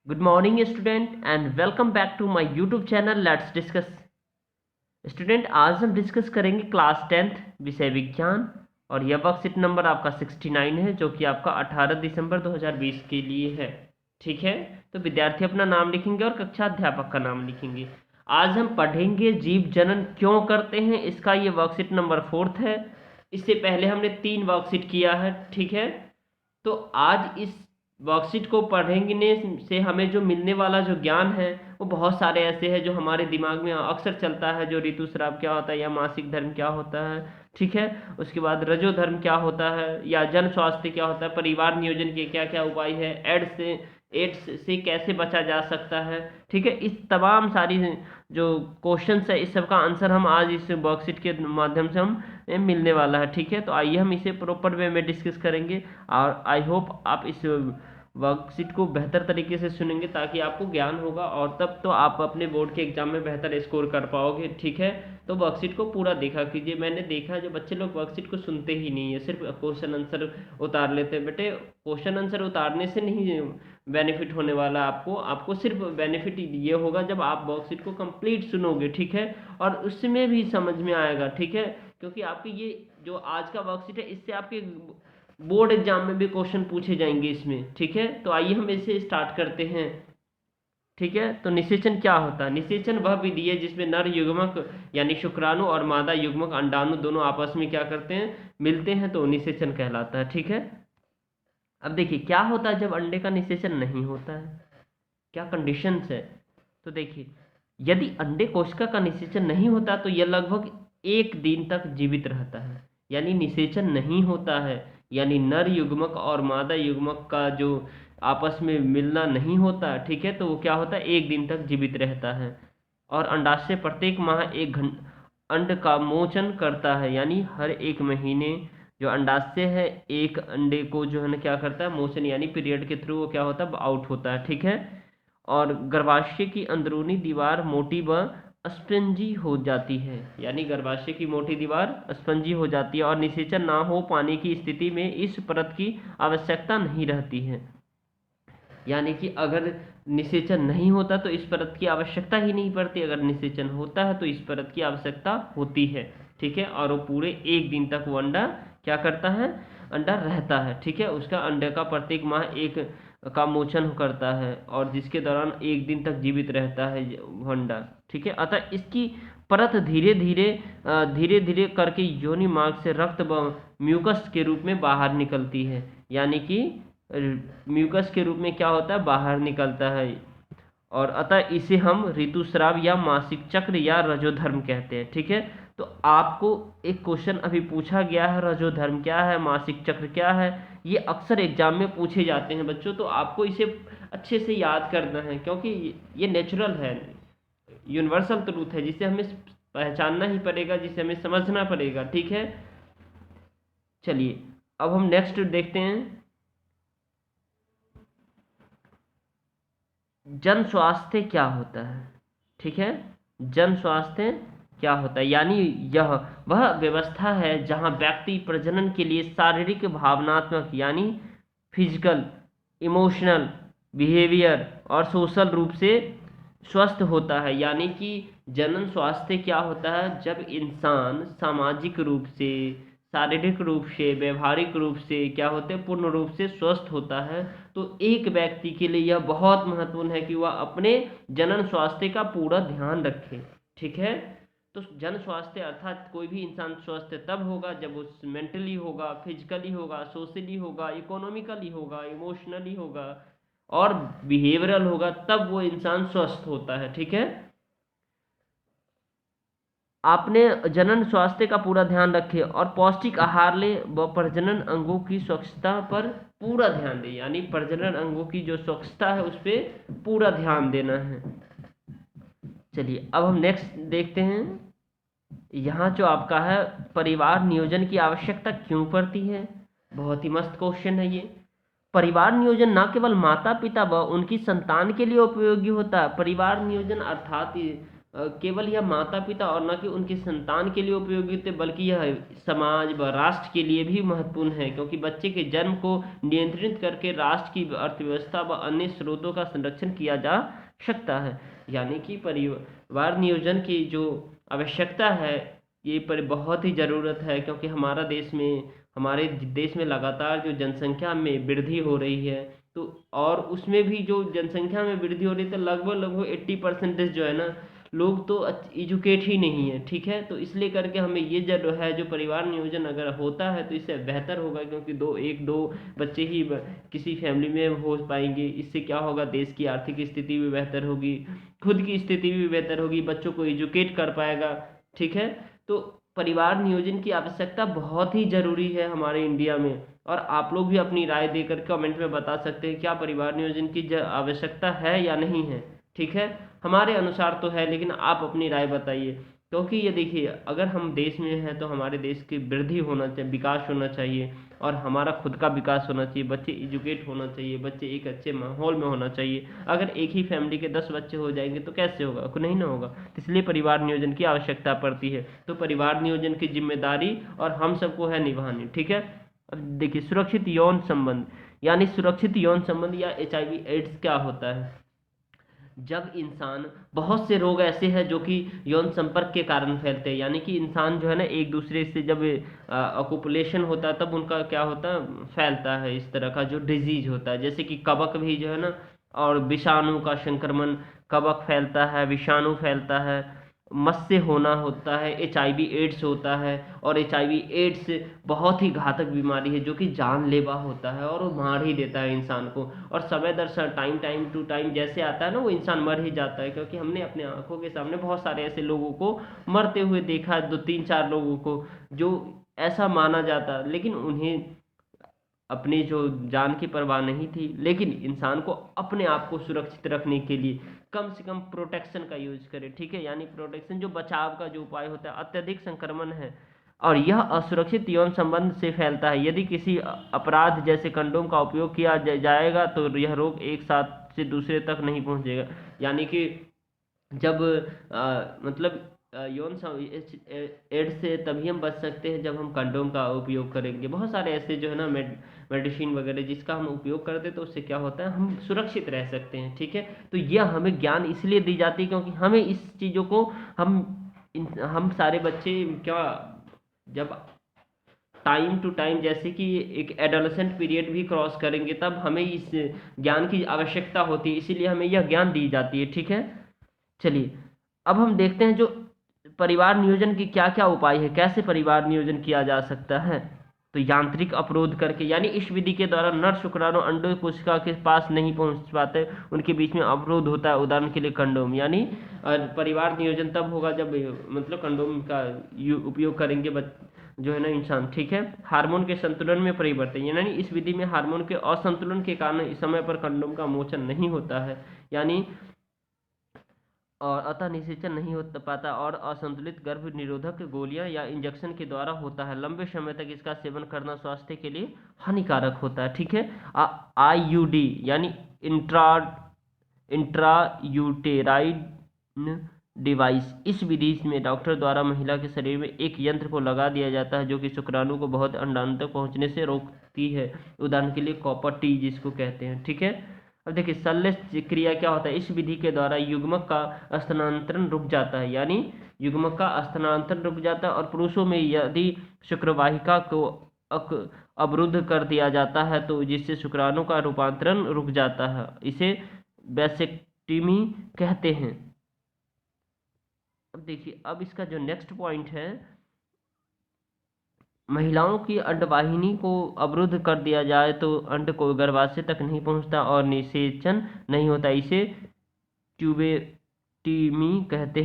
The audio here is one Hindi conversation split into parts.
Good morning student and welcome back to my YouTube channel let's discuss. Student आज हम डिस्कस करेंगे क्लास 10th विषय विज्ञान और यह वर्कशीट नंबर आपका 69 है जो कि आपका 18 दिसंबर 2020 के लिए है। ठीक है, तो विद्यार्थी अपना नाम लिखेंगे और कक्षा अध्यापक का नाम लिखेंगे। आज हम पढ़ेंगे जीव जनन क्यों करते हैं, इसका ये वर्कशीट नंबर 4 है। इससे पहले हमने 3 वर्कशीट किया है। ठीक है, तो आज इस वर्कशीट को पढ़ने से हमें जो मिलने वाला जो ज्ञान है वो बहुत सारे ऐसे हैं जो हमारे दिमाग में अक्सर चलता है, जो ऋतुस्राव क्या होता है या मासिक धर्म क्या होता है। ठीक है, उसके बाद रजो धर्म क्या होता है या जन स्वास्थ्य क्या होता है, परिवार नियोजन के क्या क्या उपाय है, एड्स से कैसे बचा जा सकता है। ठीक है, इस तमाम सारी जो क्वेश्चंस है इस सब का आंसर हम आज इस वर्कशीट के माध्यम से हम मिलने वाला है। ठीक है, तो आइए हम इसे प्रॉपर वे में डिस्कस करेंगे और आई होप आप इस वर्कशीट को बेहतर तरीके से सुनेंगे ताकि आपको ज्ञान होगा और तब तो आप अपने बोर्ड के एग्जाम में बेहतर स्कोर कर पाओगे। ठीक है, तो वर्कशीट को पूरा देखा कीजिए। मैंने देखा है जो बच्चे लोग वर्कशीट को सुनते ही नहीं है, सिर्फ क्वेश्चन आंसर उतार लेते हैं। बेटे, क्वेश्चन आंसर उतारने से नहीं बेनिफिट होने वाला आपको आपको सिर्फ बेनिफिट ये होगा जब आप वर्कशीट को कंप्लीट सुनोगे। ठीक है, और उसमें भी समझ में आएगा। ठीक है, क्योंकि आपकी ये जो आज का वर्कशीट है इससे आपके बोर्ड एग्जाम में भी क्वेश्चन पूछे जाएंगे इसमें। ठीक है, तो आइए हम इसे स्टार्ट करते हैं। ठीक है, तो निषेचन क्या होता है? निषेचन वह विधि है जिसमें नर युग्मक यानी शुक्राणु और मादा युग्मक अंडाणु दोनों आपस में क्या करते हैं, मिलते हैं, तो निषेचन कहलाता है। ठीक है, अब देखिए क्या होता है जब अंडे का निषेचन नहीं होता है, क्या कंडीशंस है। तो देखिए, यदि अंडे कोशिका का निषेचन नहीं होता तो यह लगभग 1 दिन तक जीवित रहता है। यानी निषेचन नहीं होता है, यानी नर युग्मक और मादा युग्मक का जो आपस में मिलना नहीं होता। ठीक है, तो वो क्या होता है, 1 दिन तक जीवित रहता है और अंडाशय प्रत्येक माह एक अंड का मोचन करता है। यानी हर 1 महीने जो अंडाशय है एक अंडे को जो है ना क्या करता है, मोशन यानी पीरियड के थ्रू वो क्या होता है, आउट होता है। ठीक है, और गर्भाशय की अंदरूनी दीवार मोटी व स्पंजी हो जाती है। यानी गर्भाशय की मोटी दीवार स्पंजी हो जाती है और निषेचन ना हो पाने की स्थिति में इस परत की आवश्यकता नहीं रहती है। यानी कि अगर निषेचन नहीं होता तो इस परत की आवश्यकता ही नहीं पड़ती, अगर निषेचन होता है तो इस परत की आवश्यकता होती है। ठीक है, और वो पूरे 1 दिन तक वो अंडा क्या करता है, अंडा रहता है। ठीक है, उसका अंडे का प्रत्येक माह एक का मोचन करता है और जिसके दौरान 1 दिन तक जीवित रहता है वो अंडा। ठीक है, अतः इसकी परत धीरे धीरे करके योनि मार्ग से रक्त व म्यूकस के रूप में बाहर निकलती है। यानी कि म्यूकस के रूप में क्या होता है, बाहर निकलता है, और अतः इसे हम ऋतुस्राव या मासिक चक्र या रजोधर्म कहते हैं। ठीक है, तो आपको एक क्वेश्चन अभी पूछा गया है, रजोधर्म क्या है, मासिक चक्र क्या है, ये अक्सर एग्जाम में पूछे जाते हैं बच्चों। तो आपको इसे अच्छे से याद करना है क्योंकि ये नेचुरल है, यूनिवर्सल ट्रूथ है जिसे हमें पहचानना ही पड़ेगा, जिसे हमें समझना पड़ेगा। ठीक है, चलिए अब हम नेक्स्ट देखते हैं, जन स्वास्थ्य क्या होता है। ठीक है, जन स्वास्थ्य क्या होता है, यानी यह वह व्यवस्था है जहां व्यक्ति प्रजनन के लिए शारीरिक, भावनात्मक यानी फिजिकल, इमोशनल, बिहेवियर और सोशल रूप से स्वस्थ होता है। यानी कि जनन स्वास्थ्य क्या होता है, जब इंसान सामाजिक रूप से, शारीरिक रूप से, व्यवहारिक रूप से क्या होते हैं, पूर्ण रूप से स्वस्थ होता है। तो एक व्यक्ति के लिए यह बहुत महत्वपूर्ण है कि वह अपने जनन स्वास्थ्य का पूरा ध्यान रखे। ठीक है, तो जन स्वास्थ्य अर्थात कोई भी इंसान स्वस्थ तब होगा जब वो मेंटली होगा, फिजिकली होगा, सोशली होगा, इकोनॉमिकली होगा, इमोशनली होगा और बिहेवियरल होगा, तब वो इंसान स्वस्थ होता है। ठीक है, आपने जनन स्वास्थ्य का पूरा ध्यान रखें और पौष्टिक आहार लें व प्रजनन अंगों की स्वच्छता पर पूरा ध्यान दें। यानी प्रजनन अंगों की जो स्वच्छता है उस पर पूरा ध्यान देना है। चलिए अब हम नेक्स्ट देखते हैं, यहाँ जो आपका है, परिवार नियोजन की आवश्यकता क्यों पड़ती है। बहुत ही मस्त क्वेश्चन है ये। परिवार नियोजन न केवल माता पिता व उनकी संतान के लिए उपयोगी होता है, परिवार नियोजन अर्थात केवल यह माता पिता और न कि उनकी संतान के लिए उपयोगी होते, बल्कि यह समाज व राष्ट्र के लिए भी महत्वपूर्ण है, क्योंकि बच्चे के जन्म को नियंत्रित करके राष्ट्र की अर्थव्यवस्था व अन्य स्रोतों का संरक्षण किया जा सकता है। यानी कि परिवार नियोजन की जो आवश्यकता है, ये पर बहुत ही ज़रूरत है, क्योंकि हमारे देश में लगातार जो जनसंख्या में वृद्धि हो रही है, तो और उसमें भी जो जनसंख्या में वृद्धि हो रही है, तो लगभग लगभग 80% जो है ना, लोग तो एजुकेट ही नहीं है, ठीक है। तो इसलिए करके हमें ये जो है, जो परिवार नियोजन अगर होता है तो इससे बेहतर होगा, क्योंकि एक दो बच्चे ही किसी फैमिली में हो पाएंगे। इससे क्या होगा, देश की आर्थिक स्थिति भी बेहतर होगी, खुद की स्थिति भी बेहतर होगी, बच्चों को एजुकेट कर पाएगा, ठीक है। तो परिवार नियोजन की आवश्यकता बहुत ही ज़रूरी है हमारे इंडिया में, और आप लोग भी अपनी राय देकर कमेंट में बता सकते हैं क्या परिवार नियोजन की आवश्यकता है या नहीं है, ठीक है। हमारे अनुसार तो है, लेकिन आप अपनी राय बताइए, क्योंकि ये देखिए, अगर हम देश में हैं तो हमारे देश की वृद्धि होना चाहिए, विकास होना चाहिए, और हमारा खुद का विकास होना चाहिए, बच्चे एजुकेट होना चाहिए, बच्चे एक अच्छे माहौल में होना चाहिए। अगर एक ही फैमिली के 10 बच्चे हो जाएंगे तो कैसे होगा, नहीं ना होगा। तो इसलिए परिवार नियोजन की आवश्यकता पड़ती है। तो परिवार नियोजन की जिम्मेदारी और हम सबको है निभानी, ठीक है। अब देखिए, सुरक्षित यौन संबंध, यानी सुरक्षित यौन संबंध या HIV एड्स क्या होता है। जब इंसान, बहुत से रोग ऐसे हैं जो कि यौन संपर्क के कारण फैलते हैं, यानी कि इंसान जो है ना, एक दूसरे से जब अकोपुलेशन होता है तब उनका क्या होता है, फैलता है, इस तरह का जो डिजीज होता है, जैसे कि कवक भी जो है ना, और विषाणु का संक्रमण, कवक फैलता है, विषाणु फैलता है, मस से होना होता है, HIV एड्स होता है। और HIV एड्स बहुत ही घातक बीमारी है, जो कि जानलेवा होता है और वो मार ही देता है इंसान को। और समय दर टाइम टू टाइम जैसे आता है ना, वो इंसान मर ही जाता है, क्योंकि हमने अपने आंखों के सामने बहुत सारे ऐसे लोगों को मरते हुए देखा है, 2 3 4 लोगों को, जो ऐसा माना जाता है, लेकिन उन्हें अपनी जो जान की परवाह नहीं थी। लेकिन इंसान को अपने आप को सुरक्षित रखने के लिए कम से कम प्रोटेक्शन का यूज करे, ठीक है। यानी प्रोटेक्शन जो बचाव का जो उपाय होता है, अत्यधिक संक्रमण है और यह असुरक्षित यौन संबंध से फैलता है। यदि किसी अपराध जैसे कंडोम का उपयोग किया जाएगा तो यह रोग एक साथ से दूसरे तक नहीं पहुंचेगा। यानी कि जब मतलब यौन एड्स से तभी हम बच सकते हैं जब हम कंडोम का उपयोग करेंगे। बहुत सारे ऐसे जो है ना मेडिसिन वगैरह जिसका हम उपयोग करते हैं, तो उससे क्या होता है, हम सुरक्षित रह सकते हैं, ठीक है। तो यह हमें ज्ञान इसलिए दी जाती है क्योंकि हमें इस चीज़ों को हम सारे बच्चे क्या, जब टाइम टू टाइम जैसे कि एक एडोलेसेंट पीरियड भी क्रॉस करेंगे, तब हमें इस ज्ञान की आवश्यकता होती है, इसीलिए हमें यह ज्ञान दी जाती है, ठीक है। चलिए, अब हम देखते हैं जो परिवार नियोजन की क्या क्या उपाय है, कैसे परिवार नियोजन किया जा सकता है। तो यांत्रिक अवरोध करके, यानी इस विधि के द्वारा नर शुक्राणु अंडों कोशिका के पास नहीं पहुंच पाते, उनके बीच में अवरोध होता है। उदाहरण के लिए कंडोम, यानी परिवार नियोजन तब होगा जब मतलब कंडोम का उपयोग करेंगे जो है ना इंसान, ठीक है। हार्मोन के संतुलन में परिवर्तन, यानी इस विधि में हार्मोन के असंतुलन के कारण इस समय पर कंडोम का मोचन नहीं होता है, यानी और अतः निषेचन नहीं हो पाता, और असंतुलित गर्भ निरोधक गोलियां या इंजेक्शन के द्वारा होता है। लंबे समय तक इसका सेवन करना स्वास्थ्य के लिए हानिकारक होता है, ठीक है। IUD यानी इंट्रा यूटेराइन डिवाइस, इस विधि में डॉक्टर द्वारा महिला के शरीर में एक यंत्र को लगा दिया जाता है जो कि शुक्राणु को बहुत अंडाणु तक पहुंचने से रोकती है। उदाहरण के लिए कॉपर टी जिसको कहते हैं, ठीक है। अब देखिए, शल्य क्रिया क्या होता है। इस विधि के द्वारा युग्मक का स्थानांतरण रुक जाता है, यानी युग्मक का स्थानांतरण रुक जाता है। और पुरुषों में यदि शुक्रवाहिका को अवरुद्ध कर दिया जाता है तो जिससे शुक्राणु का रूपांतरण रुक जाता है, इसे वैसेक्टमी कहते हैं। अब देखिए, अब इसका जो नेक्स्ट पॉइंट है, महिलाओं की अंडवाहिनी को अवरुद्ध कर दिया जाए तो अंड को गर्भाशय तक नहीं पहुंचता और निषेचन नहीं होता, इसे ट्यूबेक्टमी कहते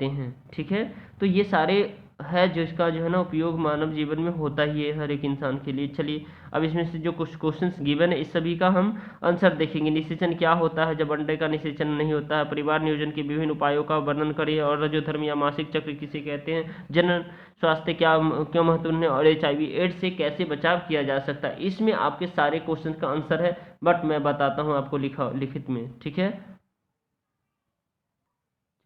हैं, ठीक है। तो ये सारे है जो इसका जो है ना उपयोग मानव जीवन में होता ही है हर एक इंसान के लिए। चलिए, अब इसमें से जो कुछ क्वेश्चंस गिवन है, इस सभी का हम आंसर देखेंगे। निषेचन क्या होता है जब अंडे का निषेचन नहीं होता है। परिवार नियोजन के विभिन्न उपायों का वर्णन करिए। और रजोधर्म या मासिक चक्र किसे कहते हैं। जनन स्वास्थ्य क्यों महत्वपूर्ण है। और HIV एड्स से कैसे बचाव किया जा सकता है। इसमें आपके सारे क्वेश्चन का आंसर है, बट मैं बताता हूँ आपको लिखित में, ठीक है।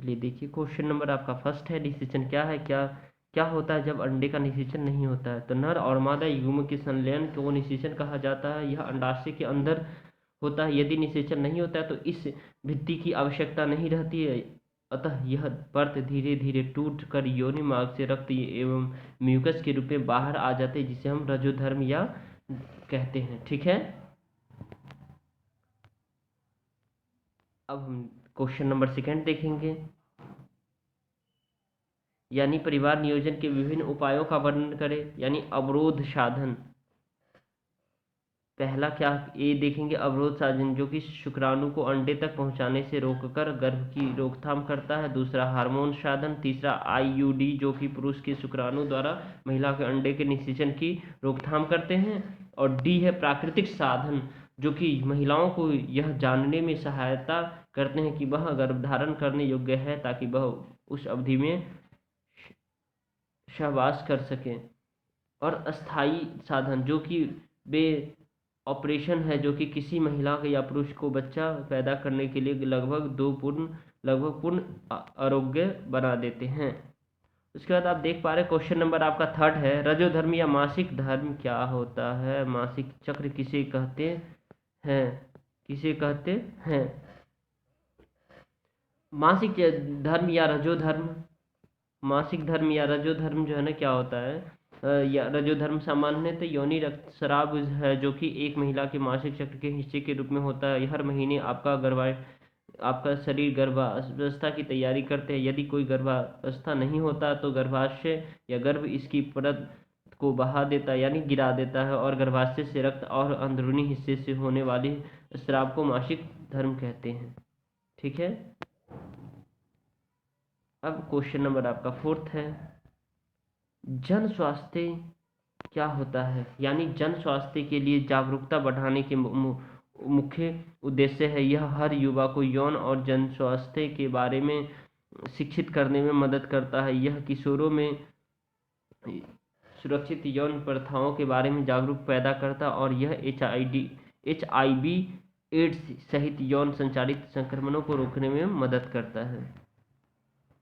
चलिए देखिए, क्वेश्चन नंबर आपका फर्स्ट है, निषेचन क्या है, क्या क्या होता है जब अंडे का निषेचन नहीं होता है। तो नर और मादा युग्म के संलयन को निषेचन कहा जाता है। यह अंडाशय के अंदर होता है। यदि निषेचन नहीं होता है तो इस भित्ति की आवश्यकता नहीं रहती है, अतः यह परत धीरे धीरे टूट कर योनि मार्ग से रक्त एवं म्यूकस के रूप में बाहर आ जाते हैं, जिसे हम रजोधर्म या कहते हैं। ठीक है, अब हम क्वेश्चन नंबर सेकंड देखेंगे, यानी परिवार नियोजन के विभिन्न उपायों का वर्णन करें, यानी अवरोध साधन। पहला क्या ये देखेंगे, अवरोध साधन जो कि शुक्राणु को अंडे तक पहुंचाने से रोककर गर्भ की रोकथाम करता है। दूसरा हार्मोन साधन। तीसरा आईयूडी जो कि पुरुष के शुक्राणु द्वारा महिला के अंडे के निषेचन की रोकथाम करते हैं। और डी है प्राकृतिक साधन जो कि महिलाओं को यह जानने में सहायता करते हैं कि वह गर्भधारण करने योग्य है, ताकि वह उस अवधि में सहवास कर सकें। और अस्थाई साधन जो कि वे ऑपरेशन है जो कि किसी महिला के या पुरुष को बच्चा पैदा करने के लिए लगभग पूर्ण आरोग्य बना देते हैं। उसके बाद आप देख पा रहे क्वेश्चन नंबर आपका थर्ड है, रजोधर्म या मासिक धर्म क्या होता है। मासिक चक्र किसे कहते हैं, किसे कहते हैं। मासिक धर्म या रजोधर्म, मासिक धर्म या रजोधर्म जो है ना क्या होता है, या रजोधर्म सामान्यतः योनि रक्तस्राव है जो कि एक महिला के मासिक चक्र के हिस्से के रूप में होता है। हर महीने आपका शरीर गर्भावस्था की तैयारी करते हैं। यदि कोई गर्भावस्था नहीं होता तो गर्भाशय या गर्भ इसकी परत को बहा देता है, यानी गिरा देता है, और गर्भाशय से रक्त और अंदरूनी हिस्से से होने वाले स्राव को मासिक धर्म कहते हैं। ठीक है, अब क्वेश्चन नंबर आपका फोर्थ है, जन स्वास्थ्य क्या होता है, यानी जन स्वास्थ्य के लिए जागरूकता बढ़ाने के मुख्य उद्देश्य है। यह हर युवा को यौन और जन स्वास्थ्य के बारे में शिक्षित करने में मदद करता है। यह किशोरों में सुरक्षित यौन प्रथाओं के बारे में जागरूक पैदा करता है, और यह HIV एड्स सहित यौन संचालित संक्रमणों को रोकने में मदद करता है।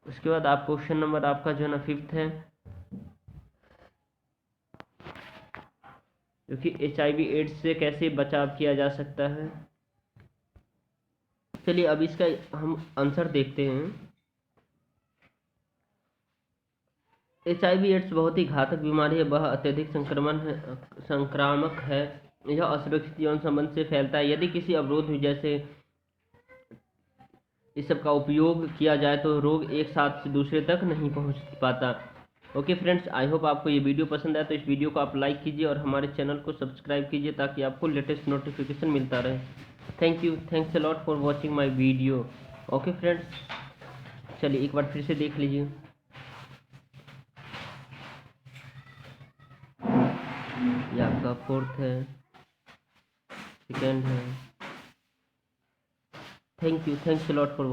उसके बाद आप क्वेश्चन नंबर आपका जो है ना फिफ्थ है, क्योंकि HIV एड्स से कैसे बचाव किया जा सकता है। चलिए अब इसका हम आंसर देखते हैं। HIV एड्स बहुत ही घातक बीमारी है, वह अत्यधिक संक्रामक है। यह असुरक्षित यौन संबंध से फैलता है। यदि किसी अवरोध में जैसे इस सब का उपयोग किया जाए तो रोग एक साथ से दूसरे तक नहीं पहुंच पाता। ओके फ्रेंड्स, आई होप आपको ये वीडियो पसंद आया, तो इस वीडियो को आप लाइक कीजिए और हमारे चैनल को सब्सक्राइब कीजिए ताकि आपको लेटेस्ट नोटिफिकेशन मिलता रहे। Thank you, thanks a lot for watching my video. Okay friends, चलिए एक बार फिर से देख लीजिए। ये आपका फोर्थ है, सेकेंड है। Thank you, thanks a lot for